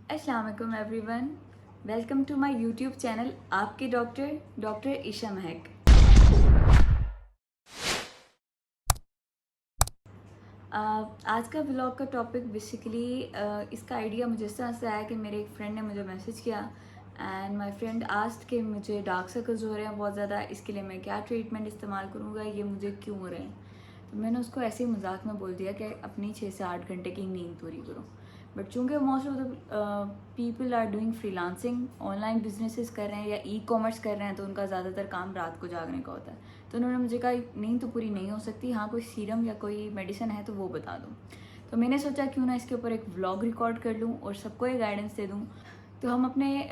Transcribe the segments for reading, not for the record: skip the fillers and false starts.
अस्सलाम वालेकुम everyone, welcome to my YouTube channel आपके डॉक्टर ईशा महक। आज का ब्लॉग का टॉपिक बेसिकली इसका आइडिया मुझे इस तरह से आया कि मेरे एक फ्रेंड ने मुझे मैसेज किया एंड माय फ्रेंड आस्क्ड कि मुझे डार्क सर्कल्स हो रहे हैं बहुत ज़्यादा, इसके लिए मैं क्या ट्रीटमेंट इस्तेमाल करूँगा, ये मुझे क्यों हो रहे हैं। तो मैंने उसको ऐसे ही मजाक में बोल दिया कि अपनी 6 से 8 घंटे की नींद पूरी करो। बट चूँकि most of the people are doing freelancing, online businesses कर रहे हैं या ई कॉमर्स कर रहे हैं, तो उनका ज़्यादातर काम रात को जागने का होता है। तो उन्होंने मुझे कहा नींद तो पूरी नहीं हो सकती, हाँ कोई सीरम या कोई मेडिसिन है तो वो बता दो। तो मैंने सोचा क्यों ना इसके ऊपर एक व्लॉग रिकॉर्ड कर लूँ और सबको ये गाइडेंस दे दूँ। तो हम अपने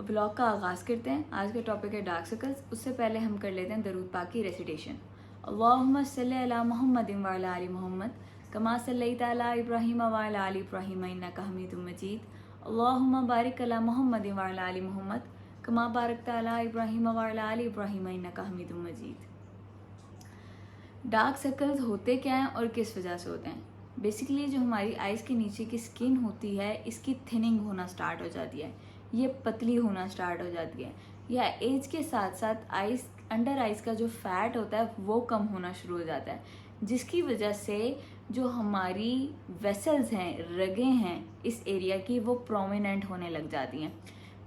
व्लॉग का आगाज़ करते हैं। आज का टॉपिक है डार्क सर्कल्स। उससे पहले हम कर लेते हैं दरूद पाक की रेसिटेशन। अल्लाहुम्मा सल्ली अला मुहम्मदिन व अला आलि मुहम्मद कमा सल्लैता अला इब्राहीम व अला आलि इब्राहीम इन्नका हमीदुम मजीद। अल्लाहुम्मा बारिक अला मुहम्मदिन व अला आलि मुहम्मद कमा बारकता अला इब्राहीम व अला आलि इब्राहीम इन्नका हमीदुम मजीद। डार्क सर्कल्स होते क्या हैं और किस वजह से होते हैं? बेसिकली जो हमारी आइज़ के नीचे की स्किन होती है, इसकी थिनिंग होना स्टार्ट हो जाती है, ये पतली होना स्टार्ट हो जाती है, या एज के साथ साथ आइज़ अंडर आइज़ का जो फैट होता है वो कम होना शुरू हो जाता है, जिसकी वजह से जो हमारी वेसल्स हैं, रगें हैं इस एरिया की, वो प्रोमिनेंट होने लग जाती हैं।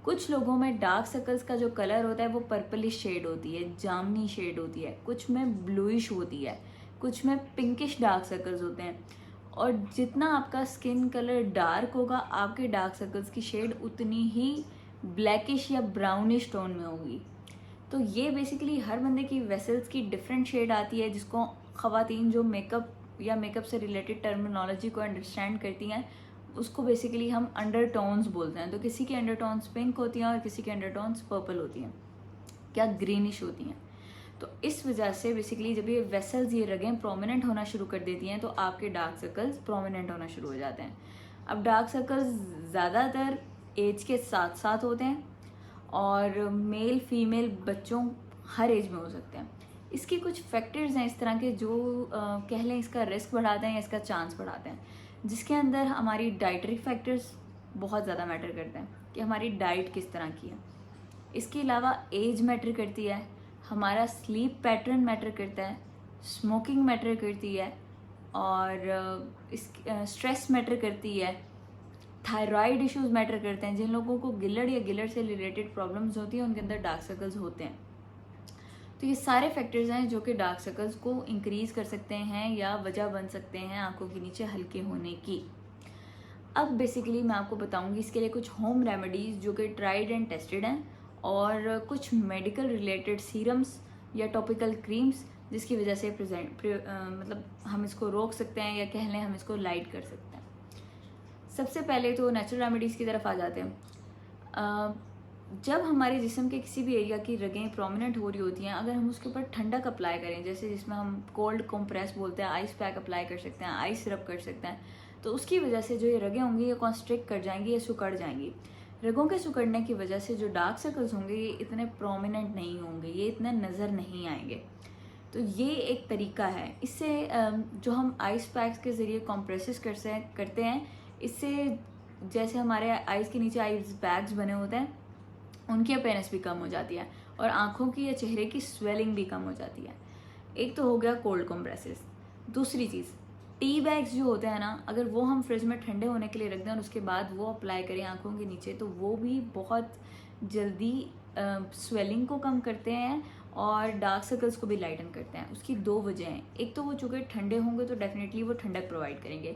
कुछ लोगों में डार्क सर्कल्स का जो कलर होता है वो पर्पलिश शेड होती है, जामनी शेड होती है, कुछ में ब्लूइश होती है, कुछ में पिंकिश डार्क सर्कल्स होते हैं। और जितना आपका स्किन कलर डार्क होगा, आपके डार्क सर्कल्स की शेड उतनी ही ब्लैकिश या ब्राउनिश टोन में होगी। तो ये बेसिकली हर बंदे की वेसल्स की डिफरेंट शेड आती है, जिसको ख़वातीन जो मेकअप या मेकअप से रिलेटेड टर्मिनोलॉजी को अंडरस्टैंड करती हैं, उसको बेसिकली हम अंडरटोन्स बोलते हैं। तो किसी की अंडरटोन्स पिंक होती हैं और किसी की अंडरटोन्स पर्पल होती हैं, क्या ग्रीनिश होती हैं। तो इस वजह से बेसिकली जब ये वेसल्स, ये रगें प्रोमिनेंट होना शुरू कर देती हैं, तो आपके डार्क सर्कल्स प्रोमिनेंट होना शुरू हो जाते हैं। अब डार्क सर्कल्स ज़्यादातर एज के साथ साथ होते हैं और मेल फीमेल बच्चों हर एज में हो सकते हैं। इसके कुछ फैक्टर्स हैं इस तरह के जो कह लें इसका रिस्क बढ़ाते हैं या इसका चांस बढ़ाते हैं, जिसके अंदर हमारी डाइटरी फैक्टर्स बहुत ज़्यादा मैटर करते हैं कि हमारी डाइट किस तरह की है। इसके अलावा एज मैटर करती है, हमारा स्लीप पैटर्न मैटर करता है, स्मोकिंग मैटर करती है, और स्ट्रेस मैटर करती है, थायराइड इश्यूज मैटर करते हैं। जिन लोगों को गिलड़ या गिलड़ से रिलेटेड प्रॉब्लम्स होती हैं, उनके अंदर डार्क सर्कल्स होते हैं। तो ये सारे फैक्टर्स हैं जो कि डार्क सर्कल्स को इंक्रीज कर सकते हैं या वजह बन सकते हैं आंखों के नीचे हल्के होने की। अब बेसिकली मैं आपको बताऊंगी इसके लिए कुछ होम रेमेडीज़ जो कि ट्राइड एंड टेस्टेड हैं, और कुछ मेडिकल रिलेटेड सीरम्स या टॉपिकल क्रीम्स जिसकी वजह से मतलब हम इसको रोक सकते हैं या कह लें हम इसको लाइट कर सकते हैं। सबसे पहले तो नेचुरल रेमेडीज़ की तरफ आ जाते हैं। जब हमारे जिस्म के किसी भी एरिया की रगें प्रोमिनेंट हो रही होती हैं, अगर हम उसके ऊपर ठंडक अप्लाई करें, जैसे जिसमें हम कोल्ड कंप्रेस बोलते हैं, आइस पैक अप्लाई कर सकते हैं, आइस सिरप कर सकते हैं, तो उसकी वजह से जो ये रगें होंगी ये कॉन्स्ट्रिक्ट कर जाएंगी, ये सुकड़ जाएंगी। रगों के सुकड़ने की वजह से जो डार्क सर्कल्स होंगे ये इतने प्रोमिनेंट नहीं होंगे, ये इतने नज़र नहीं आएंगे। तो ये एक तरीका है। इससे जो हम आइस पैक्स के ज़रिए कॉम्प्रेसिस करते हैं, इससे जैसे हमारे आइस के नीचे आइस बैग्स बने होते हैं, उनकी अपेयरेंस भी कम हो जाती है और आँखों की या चेहरे की स्वेलिंग भी कम हो जाती है। एक तो हो गया कोल्ड कंप्रेसेस। दूसरी चीज़, टी बैग्स जो होते हैं ना, अगर वो हम फ्रिज में ठंडे होने के लिए रख दें और उसके बाद वो अप्लाई करें आँखों के नीचे, तो वो भी बहुत जल्दी स्वेलिंग को कम करते हैं और डार्क सर्कल्स को भी लाइटन करते हैं। उसकी दो वजह हैं। एक तो वो चूँकि ठंडे होंगे तो डेफिनेटली वो ठंडक प्रोवाइड करेंगे,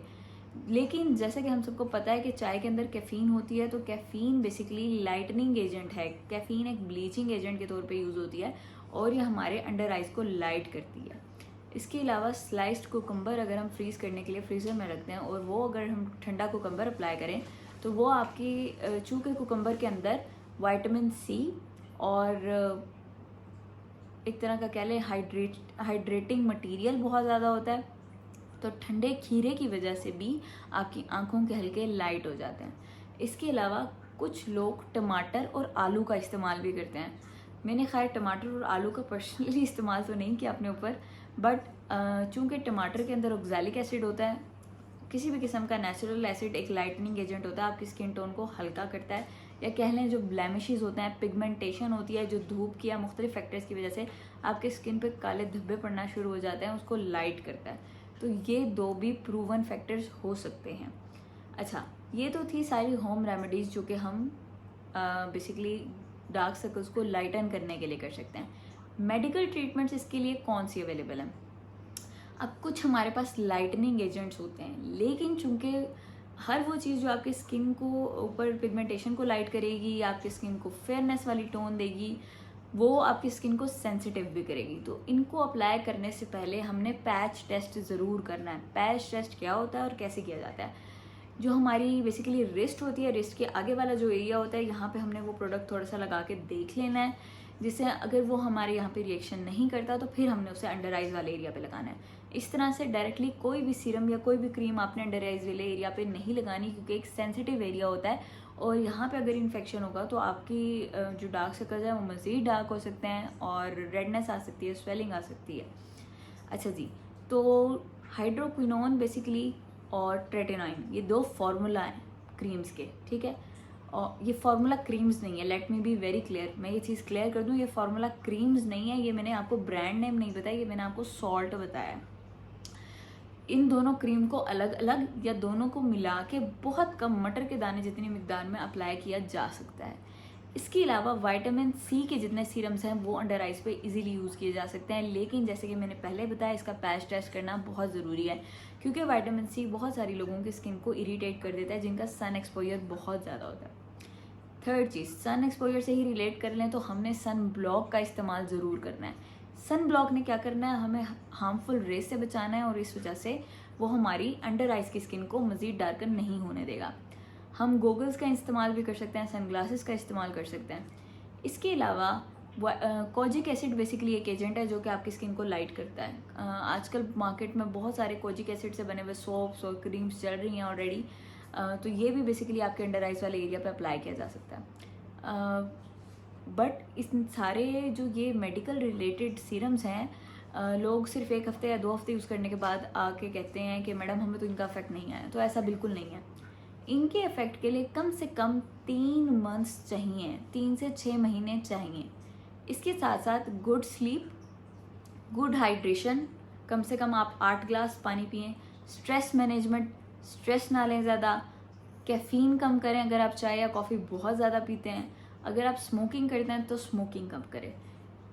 लेकिन जैसे कि हम सबको पता है कि चाय के अंदर कैफ़ीन होती है, तो कैफ़ीन बेसिकली लाइटनिंग एजेंट है। कैफ़ीन एक ब्लीचिंग एजेंट के तौर पे यूज़ होती है और ये हमारे अंडर आइज़ को लाइट करती है। इसके अलावा स्लाइस्ड कुकम्बर अगर हम फ्रीज़ करने के लिए फ्रीज़र में रखते हैं और वो अगर हम ठंडा कुकम्बर अप्लाई करें, तो वो आपकी चूँकि कुकम्बर के अंदर विटामिन सी और एक तरह का कह लें हाइड्रेटिंग मटीरियल बहुत ज़्यादा होता है, तो ठंडे खीरे की वजह से भी आपकी आंखों के हल्के लाइट हो जाते हैं। इसके अलावा कुछ लोग टमाटर और आलू का इस्तेमाल भी करते हैं। मैंने खैर टमाटर और आलू का पर्सनली इस्तेमाल तो नहीं किया अपने ऊपर, बट चूँकि टमाटर के अंदर ऑक्सैलिक एसिड होता है, किसी भी किस्म का नेचुरल एसिड एक लाइटनिंग एजेंट होता है, आपकी स्किन टोन को हल्का करता है, या कह लें जो ब्लेमिशेस होते हैं, पिगमेंटेशन होती है जो धूप की या मुख्तलिफ फैक्टर्स की वजह से आपके स्किन पे काले धब्बे पड़ना शुरू हो जाते हैं, उसको लाइट करता है। तो ये 2 भी प्रूवन फैक्टर्स हो सकते हैं। अच्छा, ये तो थी सारी होम रेमेडीज़ जो कि हम बेसिकली डार्क सर्कल्स को लाइटन करने के लिए कर सकते हैं। मेडिकल ट्रीटमेंट्स इसके लिए कौन सी अवेलेबल हैं? अब कुछ हमारे पास लाइटनिंग एजेंट्स होते हैं, लेकिन चूंकि हर वो चीज़ जो आपकी स्किन को ऊपर पिगमेंटेशन को लाइट करेगी, आपकी स्किन को फेयरनेस वाली टोन देगी, वो आपकी स्किन को सेंसिटिव भी करेगी। तो इनको अप्लाई करने से पहले हमने पैच टेस्ट ज़रूर करना है। पैच टेस्ट क्या होता है और कैसे किया जाता है? जो हमारी बेसिकली रिस्ट होती है, रिस्ट के आगे वाला जो एरिया होता है, यहाँ पे हमने वो प्रोडक्ट थोड़ा सा लगा के देख लेना है, जिससे अगर वो हमारे यहाँ पे रिएक्शन नहीं करता तो फिर हमने उसे अंडर आइज वाले एरिया पे लगाना है। इस तरह से डायरेक्टली कोई भी सीरम या कोई भी क्रीम आपने अंडर आइज वाले एरिया पे नहीं लगानी, क्योंकि एक सेंसिटिव एरिया होता है और यहाँ पे अगर इन्फेक्शन होगा तो आपकी जो डार्क सर्कल्स हैं वो मज़ीद डार्क हो सकते हैं और रेडनेस आ सकती है, स्वेलिंग आ सकती है। अच्छा जी, तो हाइड्रोक्विनोन बेसिकली और ट्रेटेनाइन ये 2 फार्मूला हैं क्रीम्स के, ठीक है। और ये फार्मूला क्रीम्स नहीं है, let me be very clear, मैं ये चीज़ क्लियर कर दूं, ये फार्मूला क्रीम्स नहीं है, ये मैंने आपको ब्रांड नेम नहीं बताया, ये मैंने आपको सॉल्ट बताया है। इन दोनों क्रीम को अलग अलग या दोनों को मिला के बहुत कम मटर के दाने जितनी मिकदार में अप्लाई किया जा सकता है। इसके अलावा विटामिन सी के जितने सीरम्स हैं वो अंडर आइज पे इजीली यूज़ किए जा सकते हैं, लेकिन जैसे कि मैंने पहले बताया इसका पैच टेस्ट करना बहुत ज़रूरी है, क्योंकि विटामिन सी बहुत सारी लोगों की स्किन को इरिटेट कर देता है जिनका सन एक्सपोजर बहुत ज़्यादा होता है। थर्ड चीज़, सन एक्सपोजर से ही रिलेट कर लें तो हमने सन ब्लॉक का इस्तेमाल ज़रूर करना है। सन ब्लॉक ने क्या करना है, हमें हार्मफुल रेस से बचाना है और इस वजह से वो हमारी अंडर आइज की स्किन को मज़ीद डार्कर नहीं होने देगा। हम गोगल्स का इस्तेमाल भी कर सकते हैं, सनग्लासेस का इस्तेमाल कर सकते हैं। इसके अलावा कोजिक एसिड बेसिकली एक एजेंट है जो कि आपकी स्किन को लाइट करता है। आजकल मार्केट में बहुत सारे कोजिक एसिड से बने हुए सोप्स और क्रीम्स चल रही हैं ऑलरेडी, तो ये भी बेसिकली आपके अंडर आइज वाले एरिया पे अप्लाई किया जा सकता है। बट इस सारे जो ये मेडिकल रिलेटेड सीरम्स हैं, लोग सिर्फ 1 हफ्ते या 2 हफ्ते यूज़ करने के बाद आके कहते हैं कि मैडम हमें तो इनका इफेक्ट नहीं आया। तो ऐसा बिल्कुल नहीं है। इनके इफेक्ट के लिए कम से कम 3 मंथ्स चाहिए, 3 से 6 महीने चाहिए। इसके साथ साथ गुड स्लीप, गुड हाइड्रेशन, कम से कम आप 8 ग्लास पानी पिएं, स्ट्रेस मैनेजमेंट, स्ट्रेस ना लें ज़्यादा, कैफ़ीन कम करें अगर आप चाय या कॉफ़ी बहुत ज़्यादा पीते हैं, अगर आप स्मोकिंग करते हैं तो स्मोकिंग कम करें,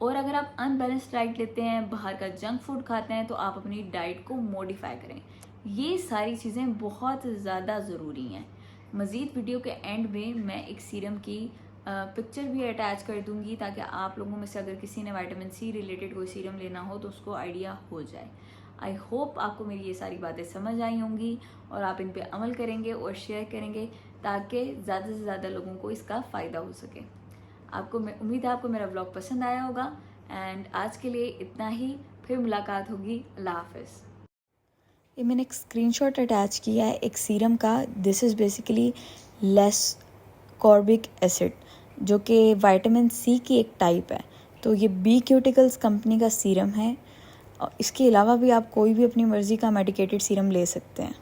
और अगर आप अनबैलेंस्ड डाइट लेते हैं, बाहर का जंक फूड खाते हैं, तो आप अपनी डाइट को मॉडिफाई करें। ये सारी चीज़ें बहुत ज़्यादा ज़रूरी हैं। मज़ीद वीडियो के एंड में मैं एक सीरम की पिक्चर भी अटैच कर दूंगी, ताकि आप लोगों में से अगर किसी ने विटामिन सी रिलेटेड कोई सीरम लेना हो तो उसको आइडिया हो जाए। आई होप आपको मेरी ये सारी बातें समझ आई होंगी और आप इन पे अमल करेंगे और शेयर करेंगे, ताकि ज़्यादा से ज़्यादा लोगों को इसका फ़ायदा हो सके। आपको मैं उम्मीद है आपको मेरा व्लॉग पसंद आया होगा। एंड आज के लिए इतना ही, फिर मुलाकात होगी। अल्लाह हाफ़िज़। ये मैंने एक स्क्रीनशॉट अटैच किया है एक सीरम का। This is basically L ascorbic acid, जो कि विटामिन सी की एक टाइप है। तो ये बी क्यूटिकल्स कंपनी का सीरम है। इसके अलावा भी आप कोई भी अपनी मर्ज़ी का मेडिकेटेड सीरम ले सकते हैं।